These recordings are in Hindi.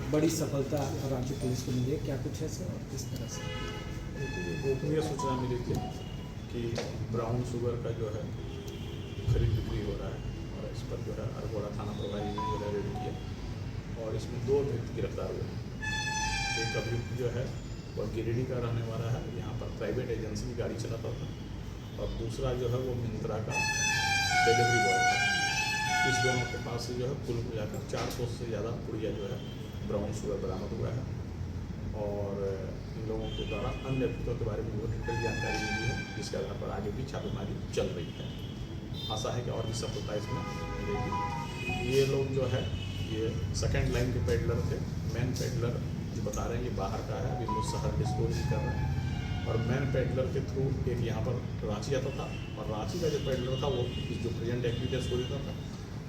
बड़ी सफलता राज्य पुलिस को मिली है, क्या कुछ है सर किस तरह से? देखिए, गोपनीय सूचना मिली थी कि ब्राउन शुगर का जो है खरीद बिक्री हो रहा है, और इस पर जो है अरगोड़ा थाना प्रभारी ने जो है रेड किया और इसमें 2 व्यक्ति गिरफ्तार हुए हैं। एक अभियुक्त जो है वह गिरिडीह का रहने वाला है, यहाँ पर प्राइवेट एजेंसी की गाड़ी चलाता था, और दूसरा जो है वो मिंत्रा का डिलीवरी बॉय था। इस दोनों के पास से जो है कुल मिलाकर 400 से ज़्यादा पुड़िया जो है ब्राउन शुगर बरामद हुआ है, और इन लोगों के द्वारा अन्य अभियुक्तों के बारे में जो डिटेल जानकारी मिली है, जिसके आधार पर आगे भी छापेमारी चल रही है। आशा है कि और भी सफलता इसमें मिलेगी। ये लोग जो है ये सेकेंड लाइन के पेडलर थे। मेन पेडलर जो बता रहे हैं ये बाहर का है, अभी वो शहर डिस्पोज कर रहे हैं, और मेन पेडलर के थ्रू एक यहाँ पर रांची आता था, और रांची का जो पेडलर था वो जो प्रेजेंट एक्टिविटी शो देता था,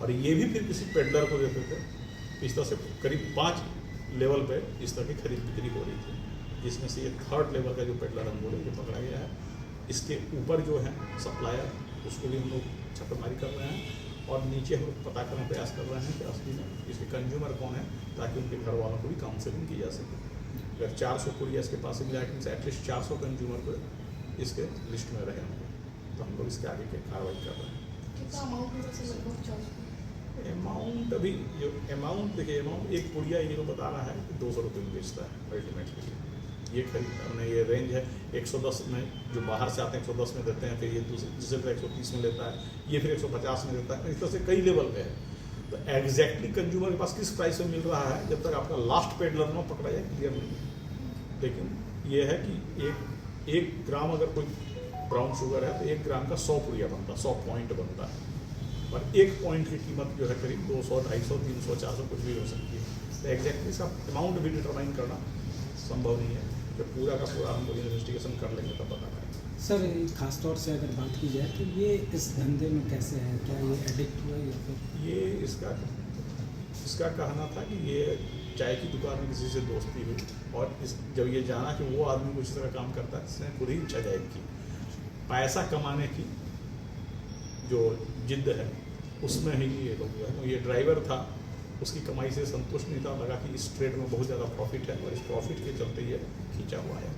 और ये भी फिर किसी पेडलर को देते थे। इस तरह से करीब 5 लेवल पे इस तरह की खरीद बिक्री हो रही थी, जिसमें से ये 3rd लेवल का जो पेडलर हम बोले ये पकड़ा गया है। इसके ऊपर जो है सप्लायर, उसको भी हम लोग छापेमारी कर रहे हैं, और नीचे हम लोग पता करने का प्रयास कर रहे हैं कि असली में इसके कंज्यूमर कौन है, ताकि उनके घर वालों को भी काउंसलिंग की जा सके। अगर 400 पुड़िया इसके पास मिला है, एटलीस्ट 400 कंज्यूमर को इसके लिस्ट में रहे होंगे, तो हम लोग इसके आगे की कार्रवाई कर रहे हैं। कितना अमाउंट अमाउंट अभी जो अमाउंट देखिए, अमाउंट एक पुड़िया ये लोग बता रहा है कि 200 रुपये में बेचता है अल्टीमेटली। ये खरीद हमने ये रेंज है 110 में, जो बाहर से आते हैं 110 में देते हैं, फिर ये दूसरे पर 130 में लेता है, ये फिर 150 में देता है। इस तरह से कई लेवल पे है, तो एग्जैक्टली कंज्यूमर के पास किस प्राइस में मिल रहा है जब तक आपका लास्ट पेडलर ना पकड़ा जाए क्लियर नहीं है। लेकिन ये है कि एक ग्राम अगर कोई ब्राउन शुगर है तो 1 ग्राम का 100 पुड़िया बनता है, 100 पॉइंट बनता है, और 1 पॉइंट की कीमत जो है करीब 200, 250, 300, 400 कुछ भी हो सकती है। तो एग्जैक्टली इसका अमाउंट भी डिटरमाइन करना संभव नहीं है, तो पूरा का पूरा हम लोग इन्वेस्टिगेशन कर लेंगे तब पता करेंगे। सर खास तौर से अगर बात की जाए तो ये इस धंधे में कैसे है, क्या ये एडिक्ट हुआ या फिर? ये इसका कहना था कि ये चाय की दुकान में किसी से दोस्ती हुई, और जब ये जाना कि वो आदमी कुछ तरह काम करता है, इसने खुद ही इच्छा जाहिर की, पैसा कमाने की जो जिद्द है उसमें ही ये लोग जो है, ये ड्राइवर था, उसकी कमाई से संतुष्ट नहीं था, लगा कि इस ट्रेड में बहुत ज़्यादा प्रॉफिट है, और इस प्रॉफिट के चलते ये खींचा हुआ है।